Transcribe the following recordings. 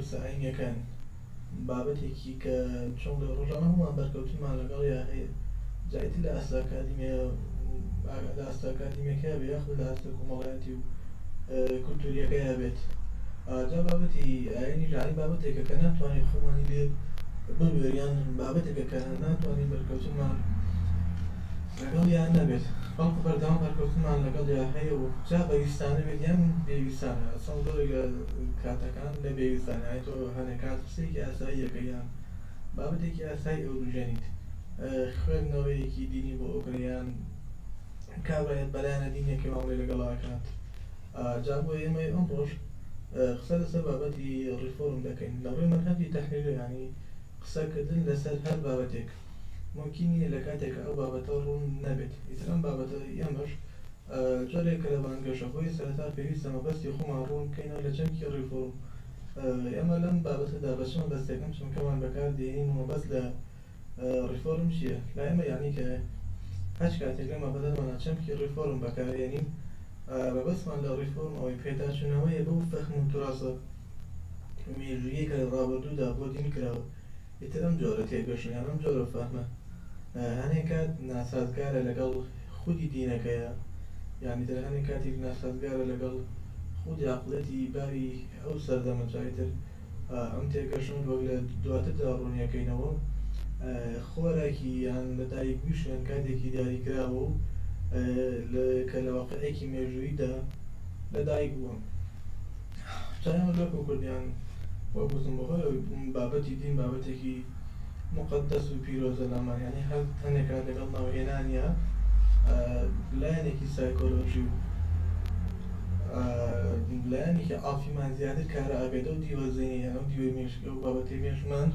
برساییەکان بابەتێکی کە چۆن لە ڕۆژانە هەمووان بەرکەوتنمان لەگەڵ یا هەیە جایتی لە ئاستا ئاکادیمیەکە بێ یاخود لە ئاستا کۆمەڵایەتی و کولتوریەکەی بێت جا بابەتی ئاینی ژانی بابەتێکە کە ناتوانین خۆمانی لێ ببوێریان بابەتێکە کە ناتوانین بەرکەوتنمان لەگەڵ یان نەبێت بەڵکو بەردەوام بەرکەوتنمان لەگەڵ یا هەیە و جا بەویستانە بێت یان بێویستانە ئەسڵ زۆرێک لە کاتەکان لە بێویستانە تۆ هەنێک کات قسەیەکی ئاساییەکە یان بابەتێکی ئاسایی ئەو دوژێنیت خوێندنەوەیەکی دینی بۆ ئۆگریان کابڕێت بەلایەنە دینێکی ماڵێ لەگەڵاکات جا بۆ ئێمە ئەم ڕۆژ قسە لەسەر بابەتی ڕیفۆرم دەکەین لە ڕێی مەرحەتی تەحلیل ینی قسەکردن لەسەر هەر بابەتێک ممکن نیە لە کاتێک ئەو بابەتە ڕوون نەبێت ئیتر ئەم بابەتە ئێمەش جۆرێکە لە بانگەشەخۆی سەرەتا پێویستە مەبەستی خۆمان ڕوون بکەینەوە لە چەمکی ڕیفۆرم ئێمە لەم بابەتەدا بەچەمە بەستێکم چونکەمان بەکار دێنین و مەبەست لە ڕیفۆرم چییە؟ لا ئێمە یعنی کە هەچ کاتێک لەمە بەدەمانە چەمکی ڕیفۆرم بەکارێنین مەبەستمان لە ڕیفۆرم ئەوەی پێداچوونەوەیە بەو فەهم و توراسە مێژوویە کە لە ڕابردوودا بۆ دین کراوە ئیتر ئەم جۆرە تێگەشتیان ئەم جۆرە فەهمە هەنێک کات ناسازگارە لەگەڵ خودی دینەکەیە یعنی تر هەنێک کاتێک ناسازگارە لەگەڵ خودی عەقڵەتی باری ئەو سەردەمە جایتر ئەم تێگەشتن وەک لە دواتردا ڕوونیەکەینەوە خۆراکی یان لە دایکبووی شوێن کاتێکی دیاریکراوە و کە لە واقعەیەکی مێژووییدا لە دایک بووە جایمە لەکو کوردیان وەگوتم بەخۆی بابەتی دین بابەتێکی مقدس و پیرۆزە لامان یعنی هەر هەنێکا لەگەڵ ناوهێنانیە لایەنێکی سایکۆلۆژی و لایەنێکی ئافیمان زیاتر کارە ئەبێتە و دیوەزینی ئەم دیوەی مێشکە و بابەتی مێشمان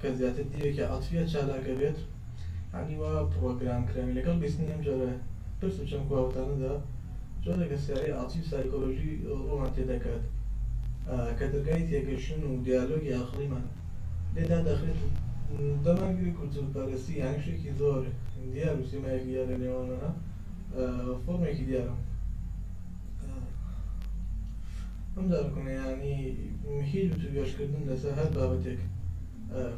کە زیاتر دیوێکی عەتفیە چالاکە بێت عنی وا پرۆگرام کراوی لەگەڵ بیستنی ئەم جۆرە پرس و چەند کواوتانەدا جۆرێکە سیارەی عەتفی و سایکۆلۆژی ڕوومان تێدەکات کە دەرگای تێگەشتن و دیالۆگی عەقڵیمان لێدا دەخرێت دەمانگیری کولتورپەرستی یعنی شتێکی زۆر دیار و سیمایەکی دیارە لێوانەوە فۆرمێکی دیارە ئەم جارەکۆنە ینی هیچ توێژکردن لەسەر هەر بابەتێک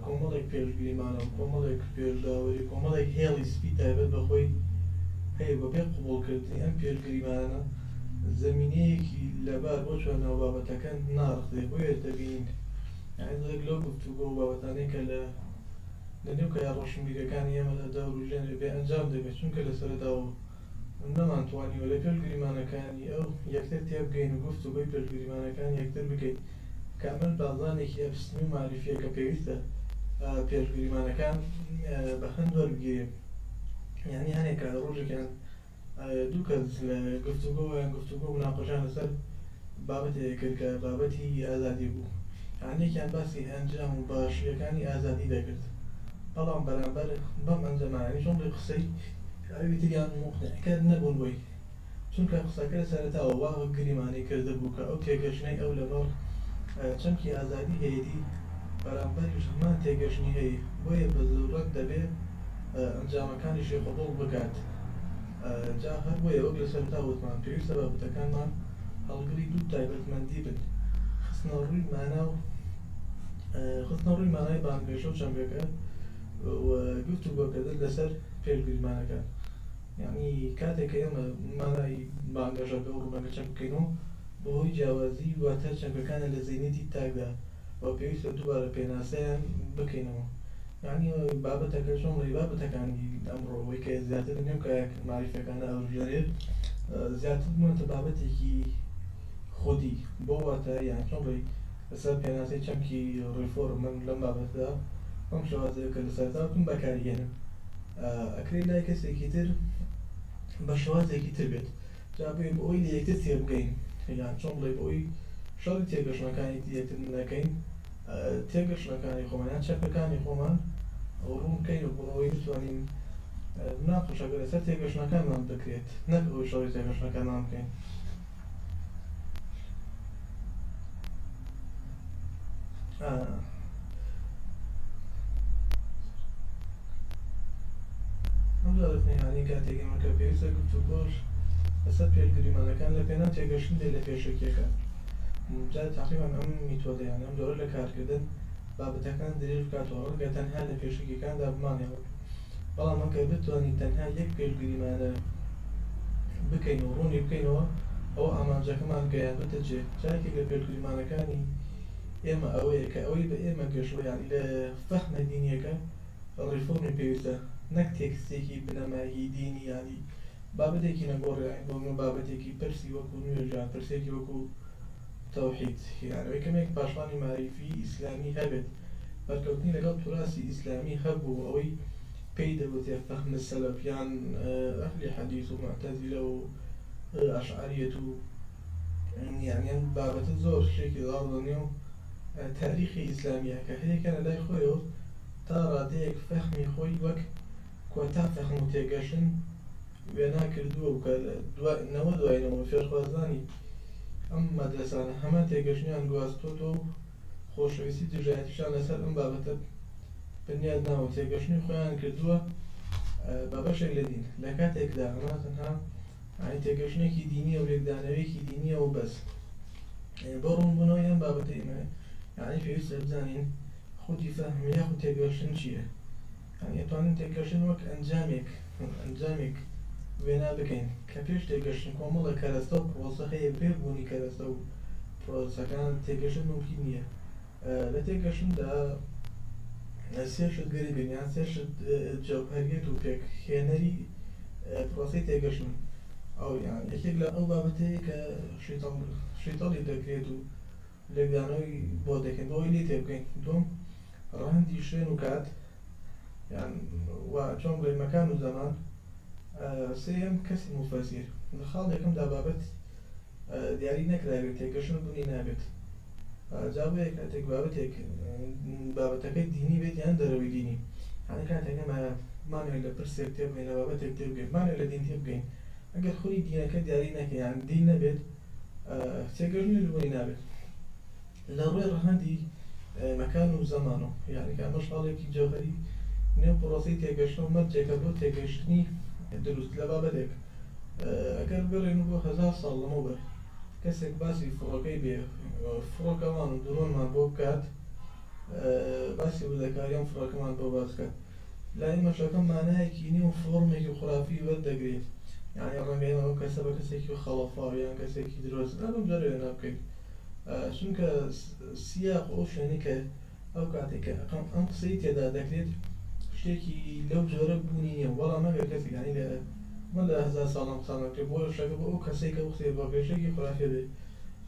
کۆمەڵێک پێشگیریمانە و کۆمەڵێک پێشداوەری کۆمەڵێک هێڵی سپی تایبەت بەخۆی هەیە بەپێ قوبوڵکردنی ئەم پێشگیریمانە زەمینەیەکی لەبار بۆ چۆنەوە بابەتەکان ناڕخدێ بۆیە دەبین یعنی لەو گفتوگۆ و بابەتانەی کە لە نێوکە یا ڕۆشنبیرەکانی ئێمە لە دەور و ژێنێ بێ ئەنجام دەبێت چونکە لە سەرەتاوە نەمانتوانیوە لە پێشگیریمانەکانی ئەو یەکتر تێبگەین و گفتوگۆی پێشگیریمانەکان یەکتر بکەین کامل بازانێکی ئەفستنی و معرفیە کە پێویستە پێشگیریمانەکان بە هەند وەربگیرێن یعنی هەنێک ڕۆژێکیان دوو کەس لە گفتوگۆ یان گفتوگۆ و مناقەشان لەسەر بابەتێک کرد کە بابەتی ئازادی بوو یانێکیان باسی ئەنجام و باشیەکانی ئازادی دەکرد بەڵام بەرامبەر بەم ئەنجەمانی چۆن بڵێ قسەی ئەویتریان موقنعکرد نەبوون بۆی چونکە قسەکە سەرەتاوە وا گریمانی کرده بوو کە ئەو تێگەشتنەی ئەو لەگەڵ چەمکی ئازادی هەیەی بەرامبەریش هەمان تێگەشتنی هەیە بۆیە بە زوورەک دەبێت ئەنجامەکانیشی قبوڵ بکات جا هەر بۆیە وەک لە سەرەتا وتمان پێویستە بابەتەکانمان هەڵگری دوو تایبەتمەندی بن خستنە ڕووی مانای بانگێشە و چەمکەکە و گفتوگۆکردن لەسەر پێشگیریمانەکان یعنی کاتێک کە ئێمە مانای بانگێشەکە و ڕوونەکە چەم بکەینەوە بەهۆی جیاوازی واتە چەمکەکانە لە زەینەتی تاکدا و پێویستە دووبارە پێناسەیان بکەینەوە یعنی بابەتەکە چۆن ڕێی بابەتەکانی ئەمڕۆەوەی کە زیاتر نێوکایەک معریفەکانە ئەوژێنێت زیاتر بوونەتە بابەتێکی خودی بۆ واتە یان چۆن ڕێی لەسەر پێناسەی چەمکی ڕیفۆرم من لەم بابەتدا ئەم شێوازەیە کە لە سەرەتا بتون بەکارهێنن ئەکرێت لای کەسێکی تر بە شێوازێکی تر بێت جا بۆ ئەوی لە یەکتر تێبگەین یان چۆن بڵێ بۆ ئەوی شەڕی تێگەشتنەکانی یەکتر نەکەین تێگەشتنەکانی خۆمان یان چەکەکانی خۆمان ڕوون بکەین و بۆەوەی بتوانین ناخۆشەکە لەسەر تێگەشتنەکانمان بکرێت نەک ئەوی شەڕی تێگەشتنەکانمان بکەین ئەم جارەتنیانی کاتێک ئێمە کە پێویستە گفتوگۆش لەسەر پێشگیریمانەکان لە پێناو تێگەشتن دێ لە پێشەکیەکان جا تقریبا ئەم میتۆدەیان ئەم جۆرە لە کارکردن بابەتەکان درێژ بکاتەوە کە تەنها لە پێشەکیەکاندا بمانێەوە بەڵام ئەگەر بتوانین تەنها یەک پێشگریمانە بکەین و ڕوونی بکەینەوە ئەوە ئامانجەکەمان گەیاندوتە جێ جایەکێک لە پێشگریمانەکانی ئێمە ئەوەیە کە ئەوەی بە ئێمە گەشتوە یانی لە فەهمە دینیەکە ڕیفۆرمی پێویستە نەک تێکستێکی بنەمایی دینی ینی بابەتێکی نەگۆڕیان بۆ من بابەتێکی پرسی وەکو نوێژان پرسێکی وەکو تەوحید یانەوەی کەمێک پاشمانی معریفی ئیسلامی هەبێت بەرکەوتنی لەگەڵ توراسی ئیسلامی هەبوو ئەوەی پێی دەوتێ فەهمە سەلەفیان ئەهلی حەدیث و معتەزیلە و ئەشعەریەت و یانیان بابەتە زۆر شتێکی داڵدەنێ و تاریخی ئیسلامیە کە هەیەکە لە لای خۆیەوە تا ڕادەیەک فەهمی خۆی وەک کۆتا فەهم و تێگەشتن وێنا کردووە و کە دوایەوە فێرخوازانی ئەم مەدرسانە هەمە تێگەشتیان گواستوتەوە و خۆشەویستی دژایەتیشان لەسەر ئەم بابەتە بنیاد ناوە تێگەشتنی خۆیان کردووە بە بەشێک لە دین لە کاتێکدا ئەمە تەنها تێگەشتێکی دینیە و لێکدانەوەیەکی دینیە و بەس بۆ ڕوونبوونەوەی ئەم بابەتە ئێمە یعنی پێویستە بزانین خودی فەهم یاخود تێگەشتن چییە یعنی ئەتوانین تێگەشتن وەک ئەنجامێک وێنا بکەین کە پێش تێگەشتن کۆمەڵە کەرەستە و پرۆسە هەیە پێبوونی کەرەستە و پرۆسەکان تێگەشتن ممکن نییە لە تێگەشتندا سێ شت گەریبن یان سێ شت جەوهەریەت و پێکهێنەری پرۆسەی تێگەشتن ئەو یان یەکێک لە ئەو بابەتەیە کە شیتەڵی دەکرێت و لێکدانەوەی بۆ دەکەین بۆی لێ تێبگەین دوم ڕەهەندی شوێن و کات یان چۆن بڵێ مەکان و زەمان سێم کەسی مفەسیر لە خاڵ یەکەمدا بابەت دیاری نەکراوێت تێگەشتن بوونی نابێت جا بۆیە کاتێک بابەتەکەی دینی بێت یان دەرەوەی دینی هەر کاتێک مانێک لە پرسێک تێبگەین لە بابەتێک تێبگەین مانێک لە دین تێبگەین ئەگەر خۆی دینەکە دیاری نەکەی یان دین نەبێت تێگەشتنی بوونی نابێت لە ڕووی ڕەهەندی مەکان و زەمانەوە یعنی کە ئەمە شاڵێکی جەوهەری نێو پرۆسەی تێگەشتن و مەرجێکە بۆ تێگەشتنی دروست لە بابەتێک ئەگەر بڕێن بۆ 1000 ساڵ لەمەوبەر کەسێک باسی فڕۆکەی بێ فڕۆکەمان و درۆنمان بۆ بکات باسی وردەکاریان فڕۆکەمان بۆ باس بکات لای مەشەکەم مانایەکی نی و فۆرمێکی خوراپی وەردەگرێت یعنی ڕەنگەیەوە کەسە بە کەسێکی خەڵەفاو یان کەسێکی درۆست ئەم جۆرە وێنا بکەیت چونکە سیاق ئەو شوێنی کە ئەو کاتێکە ئەم قسەی تێدا دەکرێت شتێکی لەو جۆرە بوونی نییە وەڵام ئەگەر کەسی یعنی من لە 1000 ساڵم قسانە کرد بۆ شەکە بۆ ئەو کەسێک کە قسەی بۆ پێشێکی خرافێ بێت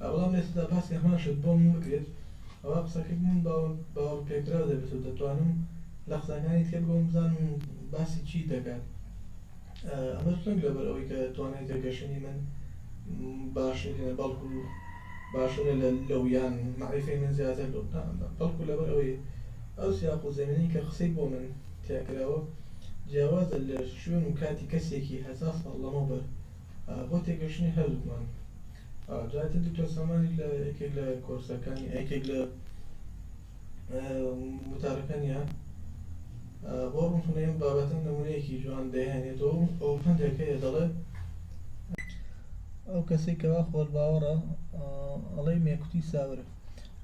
بەڵام لێستا باسی هەمان شت بۆ من بکرێت ئەوە قسەکەی من باوەڕ پێکرا دەبێت و دەتوانم لە قسەکانی تر بۆم بزانم باسی چی دەکات ئەمە چەند لەبەر ئەوەی کە توانای تێگەشتنی من باشترینە بەڵکو باشترە لەویان معریفەی من زیاتر بەڵکو لەبەر ئەوەی ئەو سیاق و زەمینەی کە قسەی بۆ من تێکراوە جیاوازە لە شوێن و کاتی کەسێکی 1000 ساڵ لەمەوبەر بۆ تێگەشتنی هەردووکمان جاتر دکتۆر سامانی لە یەکێک لە کۆرسەکانی یەکێک لە وتارەکانیان بۆ ڕوونکردنەوەی بابەتە نمونەیەکی جوان دەیهێنێتەوە ئەو هەندێکەیە دەڵێ ئەو کەسێک کەوا خۆشباوەڕە ئەڵێ مێکوتی ساورە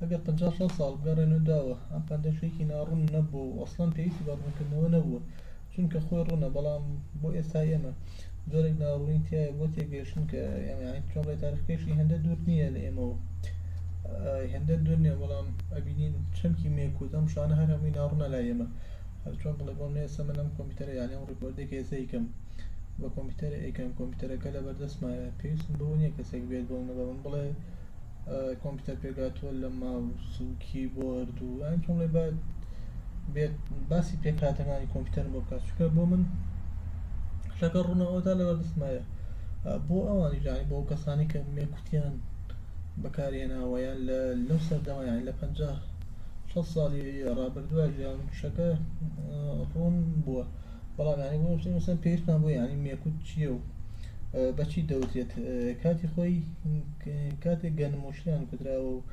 ئەگەر 50 ساڵ بگەڕێنە داوە ئەم پەندەشێکی ناڕوون نەبوو و ئەسڵەن پێویستی بە ڕوونکردنەوە نەبووە چونکە خۆی ڕوونە بەڵام بۆ ئێستا ئێمە جۆرێک ناڕوونی تایە بۆ تێگەشتن کە چۆن ڕێ تاریخەکەشی هەندە دوور نییە لە ئێمەوە هەندە دوور نییە بەڵام ئەبینین چەمکی مێکوت ئەم شانە هەر هەمووی ناڕوونە لای ئێمە هەر چۆن بڵێ بۆم ئێستا من ئەم کۆمپیوتەرە یانی ئەم ڕیکۆردێک ئێستا ئەیکەم بە کۆمپیوتەرە ئەیکەم کۆمپیوتەرەکە لە بەردەستمایە پێویستم بەوە نییە کەسێک بێت بۆ من بڵێ کۆمپیوتەر پێگاتووە لە ماوس و کیبۆرد و ئەم چۆن لێ بێت باسی پێکهاتەکانی کۆمپیوتەرم بۆ بکات چونکە بۆ من شەکە ڕوونەوەدا لە بەردەستمایە بۆ ئەوانی ژانی بۆ کەسانی کە مێکوتیان بەکارهێناوە یان لەو سەردەمایان لە 50-60 ساڵی ڕابردووە ژیان شەکە ڕوون بووە بەڵام ینی بۆ شتێ مەسەن پێویستمان بۆ یعنی مێکوت چییە و بەچی دەوترێت کاتی خۆی کاتێک گەنموشتیان کوتراوە و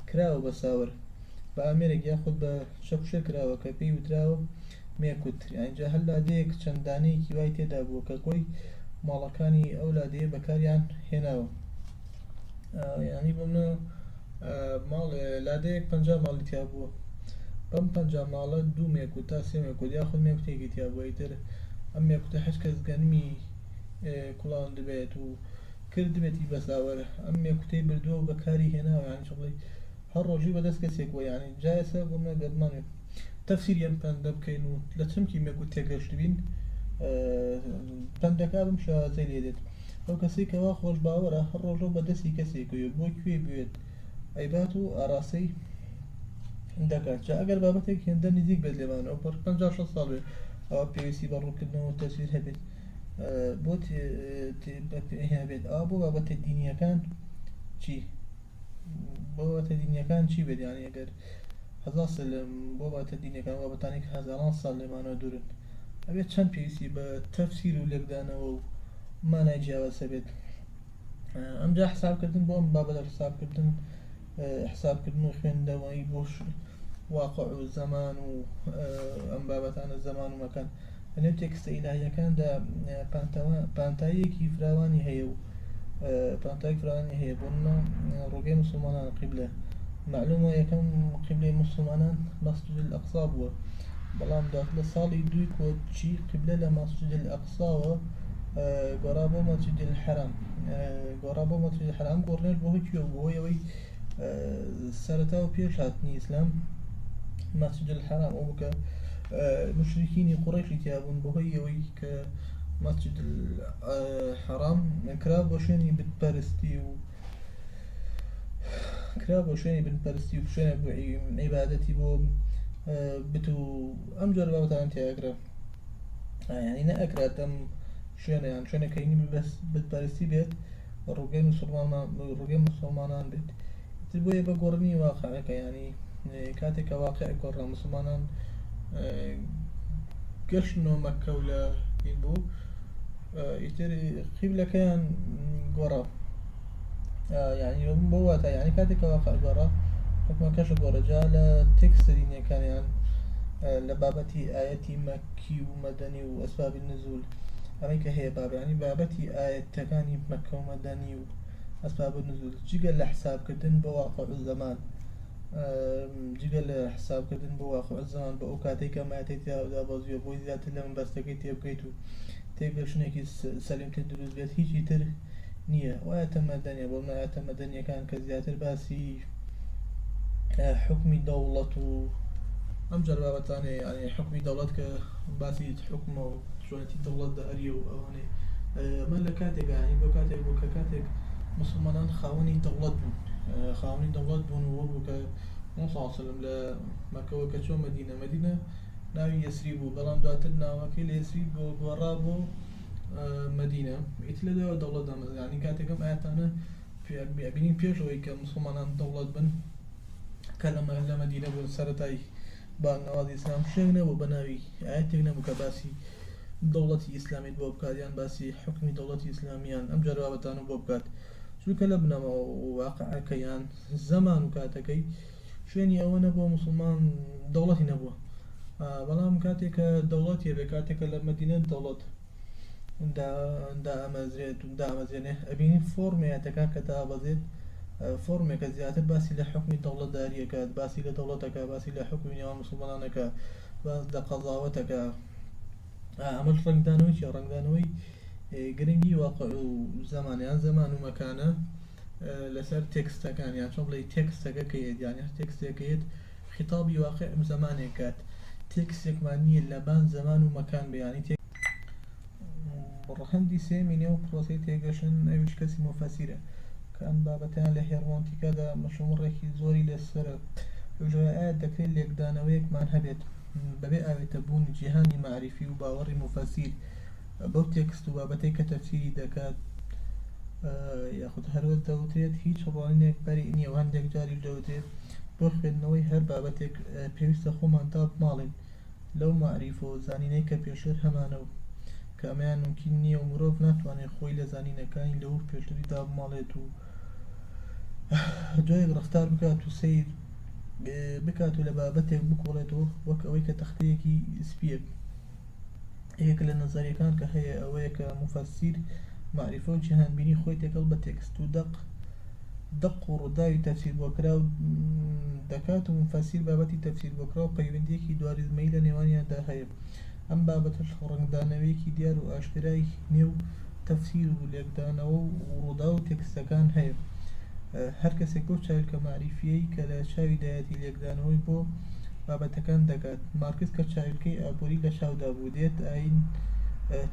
کراوە بە ساور بە ئامێرێک یاخود بە شەکوشە کراوە کە پێی وتراوە مێکوت یانجا هەر لادەیەک چەند دانەیەکی وای تێدا بووە کە خۆی ماڵەکانی ئەو لادەیە بەکاریان هێناوە ینی بۆ منە ماڵ لادەیەک 50 ماڵی تیا بووە بەم 50 ماڵە دوو مێک و تا سێ مێک و یاخود مێکوتێکی تیا بووە ئیتر ئەم مێکوتە هەچ کەس گەنمی کوڵاون دەبێت و کردبێتی بەساوەرە ئەم مێکوتەی بردووە و بەکاری هێناوە یانی شڵی هەر ڕۆژی بەدەست کەسێک وە یانی جایسە بۆمە گەدمانێ تەفسیریان پەندە بکەین و لە چمکی مێکوت تێگەشت بین پەندەکە بم شازەی لێ دێت ئەو کەسێک کەوا خۆش باوەرە هەر ڕۆژە بەدەستی کەسێک بۆ کوێ بوێت ئەیبات و ئاراسەی دەکات جا ئەگەر بابەتێک هێندە نزیک بێت لێمانەوە پڕ 50 ساڵ بێت ئەوە پێویستی بە ڕووکردنەوە تەسویر هەبێت بۆ هەبێت ئەوە بۆ بابەتە دینیەکان چی بۆ بابەتە دینیەکان چی بێت یانی ئەگەر هەزار سال بۆ بابەتە دینیەکان بابەتانێک هەزاران ساڵ لێمانەوە دوورن ئەبێت چەند پێویستی بە تەفسیر و لێکدانەوە و مانای جیاوازە بێت ئەمجا حسابکردن بۆ ئەم بابەتە حسابکردن حسابکردن و خوێندەوەی بۆش واقع و زەمان و ئەم بابەتانە زەمان و مەکان لەنێو تێکستە ئیلاهیەکاندا پانتاییەکی فراوانی هەیە و پانتاییەک فراوانی هەیە بۆ ڕۆگەی موسڵمانان قیبلە معلومە یەکەم قیبلەی موسڵمانان مەسجد الأقصا بووە بەڵام لە ساڵی 2 کۆچی قیبلە لە مەسجد الأقصاوە گۆڕا بۆ مەسجد الحرام گۆڕا بۆ مەسجد الحرام گۆڕنێش بۆ هیچیوە بۆ ئەوەی سەرەتا و پێش هاتنی ئیسلام مەسجد الحرام ئەو بکە مشرکینی قوڕیشی تیابوون بەهۆی ئەوەی کە مەسجد الحرام کرا بۆ شوێنی بتپەرستی و شوێنە بۆ عیبادەتی بۆ بت و ئەم جۆرە بابەتان تیاگرە یعنی نەئەکرات ئەم شوێنەیان شوێنەکەینی بتپەرستی بێت ڕووگەی موسڵمانان بێت تر بۆیە بە گۆڕنی واقعەکە ینی کاتێککە واقع گۆڕا موسڵمانان گەشتنەوە مەککە و لە این بوو ئیتر قیبلەکەیان گۆڕا یعنی بۆ واتە یعنی کاتێککە واقع گۆڕا حکومەکەشە گۆڕەجا لە تێکستە دینیەکانیان لە بابەتی ئاەتی مەکی و مەدەنی و ئەسبابی نزول ئەمەی کە هەیە بابانی بابەتی ئاەتەکانی مەکە و مەدەنی و ئەسباب نزول جگە لە حسابکردن بە واقع زەمان جگە لە حسابکردن بۆ واقع زەمان بە ئەو کاتێک کە مایەتێکدا بەزیوە بۆی زیاتر لە منبەستەکەی تێبکەیت و تێگەشتێکی سەلیمتر دروست بێت هیچی تر نییە وایەتە مەدەنیە بۆ نایەتە مەدەنیەکان کە زیاتر باسی حکمی دەوڵەت و ئەم جۆر بابەتانەیە یعنی حکمی دەوڵەت کە باسی حکومە و شوێنەتی دەوڵەت دەهەریە و ئەوانەیە من لە کاتێکا ینی بۆ کاتێک بوو کە کاتێک مسلمانان خاوەنی دەوڵەت بوون و بوو کە سلم لە مەکەوە کە چۆن مەدینە ناوی یەسری بوو بەڵام دواتر ناوەکەی لە یەسری بۆ گۆڕا بۆ مەدینە ئیتر لەدەوە دەوڵەت دامەزرا ینی کاتێکم ئاەتانە بینین پێشەوەی کە مسلمانان دەوڵەت بن کە لە مەدینە بوون سەرەتایی بانەوازی ئیسلام شێک نەبوو بە ناوی ئاەتێک نەبوو کە باسی دەوڵەتی ئیسلامیت بۆ بکات یان باسی حکمی دەوڵەتی ئیسلامیان ئەم جۆرە بابەتانە بۆ بکات چونکە لە بنەمەوە واقعەکە یان زەمان و کاتەکەی شوێنی ئەوە نەبووە موسڵمان دەوڵەتی نەبووە بەڵام کاتێککە دەوڵەتیە بێ کاتێکە لە مەدینە دەوڵەت دامەزرێت و دامەزێنێ ئەبینی فۆرمێتەکان کە دابەزێت فۆرمێکە زیاتر باسی لە حکمی دەوڵەتداریەکە باسی لە دەوڵەتەکە باسی لە حکمی نێوان موسڵمانانەکە باس لە قەزاوەتەکە ئەمەش ڕنگدانەوەی گرنگی واقع و زەمانیان زەمان و مەکانە لەسەر تێکستەکان یان چۆن بڵێ تێکستەکە کەیت یانی تێکستێکەیت خیتابی واقع زەمانێکات تێکستێکمان نییە لەبان زەمان و مەکان بەیانی ڕەهەندی سێمینێ و پرۆسی تێگەشتن ئەویش کەسی مفەسیرە کە ئەم بابەتیان لە هێڕۆنتیکەدا مەشموڕێکی زۆری لەسەرە ئاەت دەکرێت لێکدانەوەیەکمان هەبێت بەبێ ئاوێتە بوون جیهانی معریفی و باوەڕی مفەسیر بەو تێکست و بابەتەی کە تەفسیری دەکات یاخود هەروە دەوترێت هیچ ڕوانێک بەری نییە و هەندێک جاری دەوترێت بۆ خوێندنەوەی هەر بابەتێک پێویستە خۆمان تا بماڵین لەو معریفە و زانینەی کە پێشتر هەمانەوە کە ئەمەیان ممکن نییە و مرۆڤ ناتوانێت خۆی لە زانینەکانی لەو پێشتریدا بماڵێت و جۆیەک ڕەفتار بکات و سیر بکات و لە بابەتێک بکۆڵێتەوە وەک ئەوەی کە تەختەیەکی سپیەک یەک لە نەزاریەکان کە هەیە ئەوەیە کە مفەسیر معریفە و جیهانبینی خۆی تێکەڵ بە تێکست و دەق دق و ڕووداوی تەفسیر بۆکرا و دەکات و مفەسیر بابەتی تەفسیر بۆکرا و پەیوەندیەکی دواریزمەی لە نێوانیاندا هەیە. ئەم بابەتەش ڕەنگدانەوەیەکی دیار و ئاشکرای نێو تەفسیر و لێکدانەوە و ڕوودا و تێکستەکان هەیە. هەر کەسێک بۆ چاویلکە معریفیەی کە لە چاوی دایەتی لێکدانەوەی بۆ بابەتەکان دەکات. مارکس کە چاویلکەی ئابووری لە چاودا بوو دێت ئاین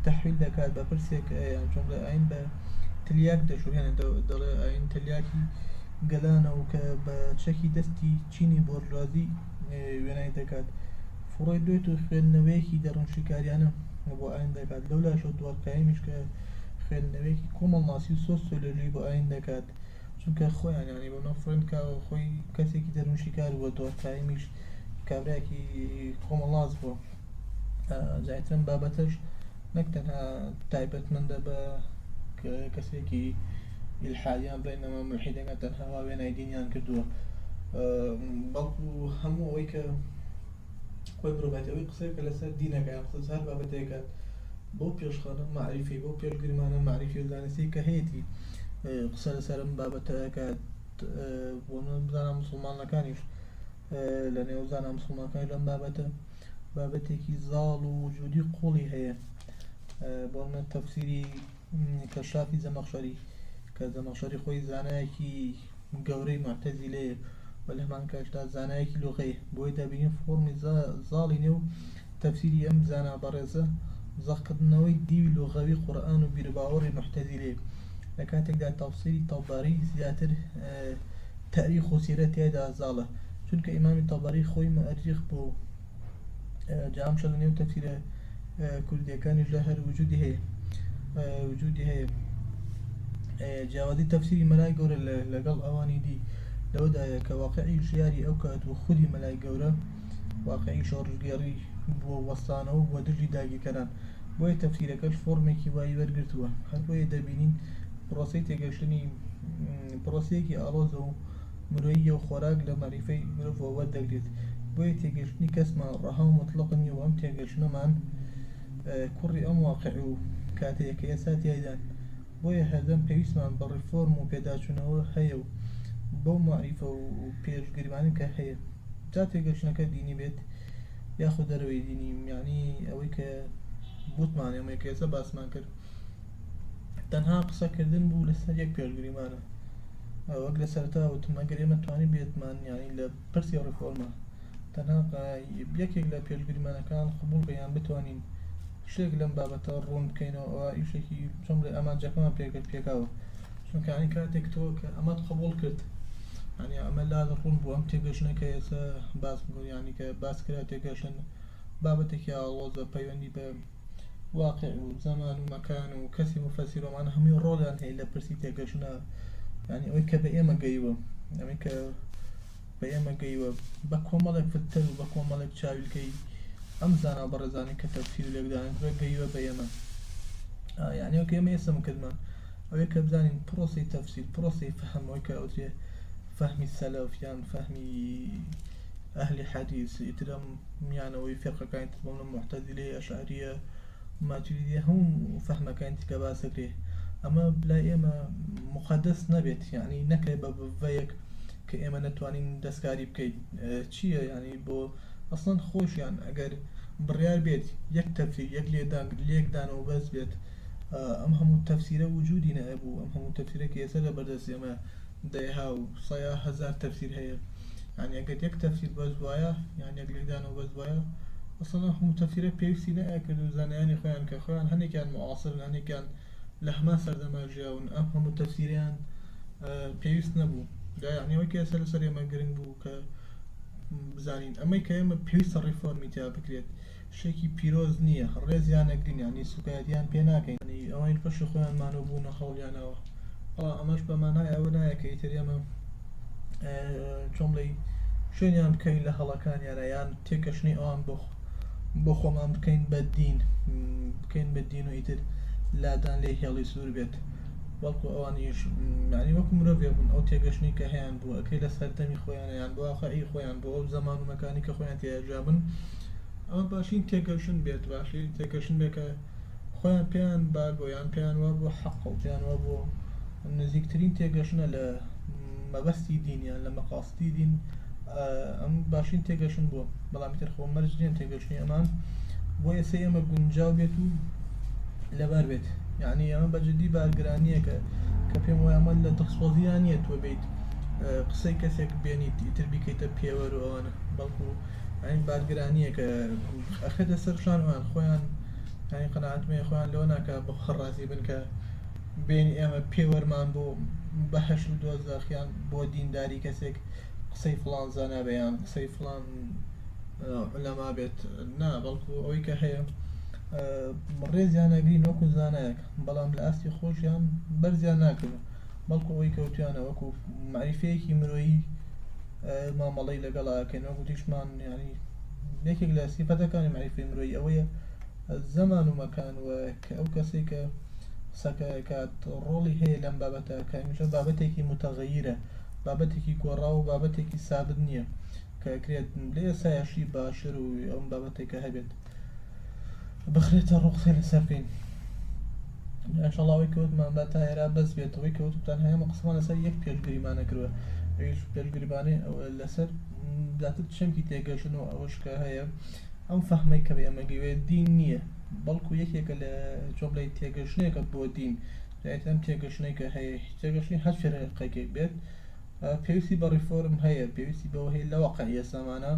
تەحویل دەکات بە پرسێک یان چۆنڵێ ئاین بە تلیاک دەشوێنێت دەڵێ ئاین تلیاکی گەلانە و کە بە چەکی دەستی چینی بۆرژوازی وێنای دەکات. فڕۆید دوێت و خوێندنەوەیەکی دەڕەنشیکاریانە بۆ ئاین دەکات. لەولاشەوە دووەڕکایمیش کە خوێندنەوەیەکی کۆمەڵناسی و سۆسیۆلۆژی بۆ ئاین دەکات، چونکە خۆیان ینی بۆ نەفرێنکاوە خۆی کەسێکی دەڕەنشیکار بووە دووەڕکایمیش کابراایکی کۆمەڵاز بووە. جایترم بابەتەش نەک تەنها تایبەتمەندە بە کەسێکی ئیلحادیان بڵێنەوە ملحیدەکە تەنها وێنای دینیان کردووە، بەڵکو هەموو ئەوەی کە خۆی بڕوبەتەوەی قسەیەکە لەسەر دینەکە یان قسە هەر بابەتەیەکە بۆ پێشخانە معریفی بۆ پێشگرمانە معریفی و زانستی کە هەیەی قسە لەسەرم بابەتەکە بۆ بزانە مسلمانەکانیش لە نێو زانە مسلمانەکانی لەم بابەتە بابەتێکی زاڵ و وجودی قوڵی هەیە. بۆ منە تەفسیری کەشافی زەمەخشەری کە زەمەخشەری خۆی زانایەکی گەورەی معتەزیلەیە و لە هەمان کاتدا زانایەکی لوغەیە، بۆی دەبینین فۆرمی زاڵی نێو تەفسیری ئەم زانا بەڕێزە زەقکردنەوەی دیوی لوغەوی قورئان و بیرباوەڕی معتەزیلەیە. لە کاتێکدا تەفسیری تەبەری زیاتر تاریخ و سیرە تێدا زاڵە، چونکە ئیمامی تەبەری خۆی مؤرخ بوو. جامشە لە نێو تەفسیرە کوردیەکانیش لە هەر وجودی هەیە. جیاوازی تەفسیری مەلای گەورە لەگەڵ ئەوانی دی لەوەدایە کە واقعی ژیاری ئەو کات و خودی مەلای گەورە واقعی شۆڕژگێڕی بۆ وەستانەوە بۆ دژی داگیرکەران، بۆیە تەفسیرەکەش فۆرمێکی وای وەرگرتووە. هەر بۆیە دەبینین پرۆسەی تێگەشتنی پرۆسەیەکی ئاڵۆزە و مرۆییە و خۆراک لە مەریفەی مرۆڤەوە وەردەگرێت. بۆیە تێگەشتنی کەسمان ڕەها و مطلق نیە و ئەم تێگەشتنەمان کوڕی ئەم واقع و کاتەیە کە ئێستا تیایدان. بۆیە هەردەم پێویستمان بە ڕیفۆرم و پێداچوونەوە هەیە و بەو معریفە و پێشگریمانی کە هەیە جا تێگەشتنەکە دینی بێت یاخود دەرەوەی دینی، یعنی ئەوەی کە بوتمان ئەمەیە کە ئێستا باسمان کرد تەنها قسەکردن بوو لەسەر یەک پێشگریمانە. وەک لە سەرەتا وتم ئەگەر ئێمە توانین بێتمان یعنی لە پرسی ڕیفۆرمە تەنها یەکێک لە پێشگریمانەکان قبول بەیان بتوانین شتێک لەم بابەتە ڕوون بکەینەوە ئەوە ئیشێکی چۆن بڵێ ئامانجەکەمان پێکاوە، چونکە ینی کاتێک تۆ کە ئەمەت قبول کرد ینی ئەمە لا ڕوون بوو ئەم تێگەشتنەکە ئێستا باس بوو ینی کە باس کرا تێگەشتن بابەتێکی ئاڵۆزە پەیوەندی بە واقع و زەمان و مەکان و کەسی مفەسیرۆمانە هەمووی ڕۆڵیان هەیە لە پرسی تێگەشتنە، ینی ئەوەی کە بە ئێمە گەیوە ئەمەی کە بە ئێمە گەیوە بە کۆمەڵێک فتر و بە کۆمەڵێک چاویلکەی ئەم زانا بەڕێزانی کە تەفسیر و لێکدانەوە گەیوە بە ئێمە. یعنی ئەوکە ئێمە ئێستا کردمان ئەوەیە کە بزانین پرۆسی تەفسیر پرۆسی فەهمەوەی کە ئەوترێ فەهمی سەلەف یان فەهمی ئەهلی حەدیث ئیترم میانەوەی فێقەکانی تر بۆ منە معتەزیلەیە ئەشعەریە ماتوریدیە هەموو فەهمەکانی کە باسەکرێ ئەمە بلای ئێمە مقەدەس نەبێت، یعنی نەکرێ بە بڤەیەک کە ئێمە نەتوانین دەستکاری بکەین. چییە ینی بۆ ئەسڵەن خۆشیان ئەگەر بڕیار بێت یەک تەفسیر یەک لێکدانەوە بەس بێت ئەم هەموو تەفسیرە وجودی نەبوو. ئەم هەموو تەفسیرێکی ئێستا لە بەردەست ئێمە دەیها و سەیا هەزار تەفسیر هەیە، یعنی ئەگەر یەک تەفسیر بەس وایە یان یەک لێکدانەوە بەس وایە ئەسڵەن هەموو تەفسیرە پێویستی نەکرد و زانایانی خۆیان کە خۆیان هەندێکیان معاصرن هەندێکیان لە هەمان سەردەما ژیاون ئەم هەموو تەفسیریان پێویست نەبوو. یعنی ئەوەی کە ئێستا لەسەر ئێمە گرنگ بوو کە بزانین ئەمەی کە ئێمە پێویستە ڕیفۆرمی تیا بکرێت شتێکی پیرۆز نییە، ڕێزیان نەگرین ینی سوکایەتیان پێ ناکەین، ئەوەی پەشی خۆیان مانەوە بوونە خەڵیانەوە. ئەمەش بە مانای ئەوە نایە کە ئیتر ئێمە چۆن بڵێ شوێنیان بکەین لە هەڵەکانیانە یان تێکەشتنی ئەوان بۆ خۆمان بکەین بە دین و ئیتر لادان لێ هێڵی سوور بێت، بەڵکو ئەوانیش یعنی وەکو مرۆڤ بوون ئەو تێگەشتنی کە هەیەیان بوو ئەکەی لە سەردەمی خۆیانە یان بۆ واقعی خۆیان بۆ ئەو زەمان و مەکانی کە خۆیان تێژابن ئەمە باشین تێگەشتن بێت، باشی تێگەشتن بێت کە خۆیان پێیان بۆ یان پێیان وا بۆ حەق و پێیان وا بۆ نزیکترین تێگەشتنە لە مەبەستی دینیان لە مەقاصدی دین ئەم باشین تێگەشن بووە بەڵام تر خۆ مەرج نییە تێگەشتنی ئەمان بۆ ئێستا ئێمە گونجاو بێت و لەبەر بێت یعنی ئەمە بەجددی بارگرانیە کە پێم وایە ئەمە لە دڵسۆزیان نییە تۆ بیت قسەی کەسێک بێنیت ئیتر بیکەیتە پێوەەر و ئەوانە بەڵکو ئەین بارگرانیە کە ئەخێتە سەرشان ئەوان خۆیان ینی قەناعەتمێ خۆیان لەوە ناکە بە خڕازی بن کە بێنی ئێمە پێوەرمان بۆ بەهەش و دۆزەخیان بۆ دینداری کەسێک قسەی فڵان زانە بەیان قسەی فڵان لەما بێت نا بەڵکو ئەوەی کە هەیە ڕێزیان ئەگری نۆکو زانایەک بەڵام لە ئاستی خۆشیان بەرزیان ناکردن بەڵکو ئەوەی کەوتیانە وەکو معریفەیەکی مرۆیی مامەڵەی لەگەڵاکەن وەکو دیشمان ینی یەکێک لە سیفەتەکانی معریفەی مرۆیی ئەوەیە زەمان و مەکان و کە ئەو کەسێک کە سەکات ڕۆڵی هەیە لەم بابەتە کە هەمیشە بابەتێکی متەغەیرە بابەتێکی گۆڕا و بابەتێکی سابت نییە کە کرێت لێ سایەشی باشتر و ئەم بابەتێکە هەبێت بخرێتە ڕوقسێ لەسەر بین ئینشەڵڵاوی کەوتمان بە تا ئێرا بەس بێتەوەی کەوتتان هەیە قسەمان لەسەر یەک پێشگریمانە کردووە ئەویش پێشگریبانەی لەسەر زیاتر چەمکی تێگەشن و ئەوەش کە هەیە ئەم فەهمەی کە بە ئێمە گەوێت دین نییە بەڵکو یەکێکە لە جۆبڵی تێگەشتنێکە بۆ دین ئەم تێگەشتنەی کە هەیە تێگەشتنی هەر فێرقێکێک بێت پێویستی بە ڕیفۆرم هەیە پێویستی بەوە هەیە لە واقعیە سامانە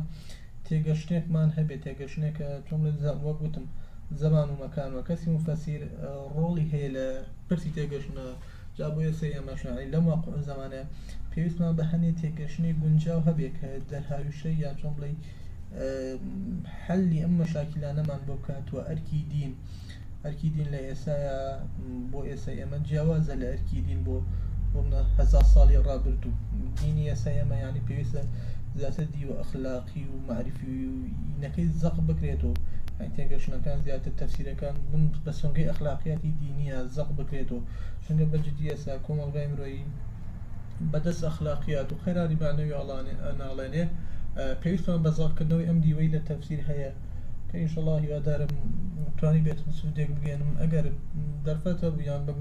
تێگەشتێکمان هەبێت تێگەشتێکە چۆن وەک گوتم زەمان و مەکانەوە کەسی مفەسیر ڕۆڵی هەیە لە پرسی تێگەشتنە جا بۆ ئێستا ئێمەشنی لەم واقع زمانە پێویستمان بە هەنێ تێگەشتنی گونجاو هەبێت کە دەرهاویشەی یا چۆن بڵێ حەلی ئەم مەشاکلانەمان بۆ بکاتوە ئەرکی دین لە ئێستاە بۆ ئێستا ئێمە جیاوازە لە ئەرکی دین بۆ هەزار ساڵی ڕابردوو دینی ئێستا ئێمە ینی پێویستە زیاتر دی و ئەخلاقی و معرفی و نەکەی زەق بکرێتەوە تێگەشتنەکان زیاتر تەفسیرەکان من بە سۆنگەی ئەخلاقیاتی دینیە زەق بکرێتەوە چونکە بەجددی ئێستا کۆمەڵگای مرۆیی بەدەست ئەخلاقیات و خێراری بانەوی ناڵێنێ پێویستمان بە زەقکردنەوەی ئەم دیوەی لە تەفسیر هەیە کە ئینشەڵڵا هیوادارم توانی بێت سوودێک بگەێنم ئەگەر دەرفەتە بیان بگم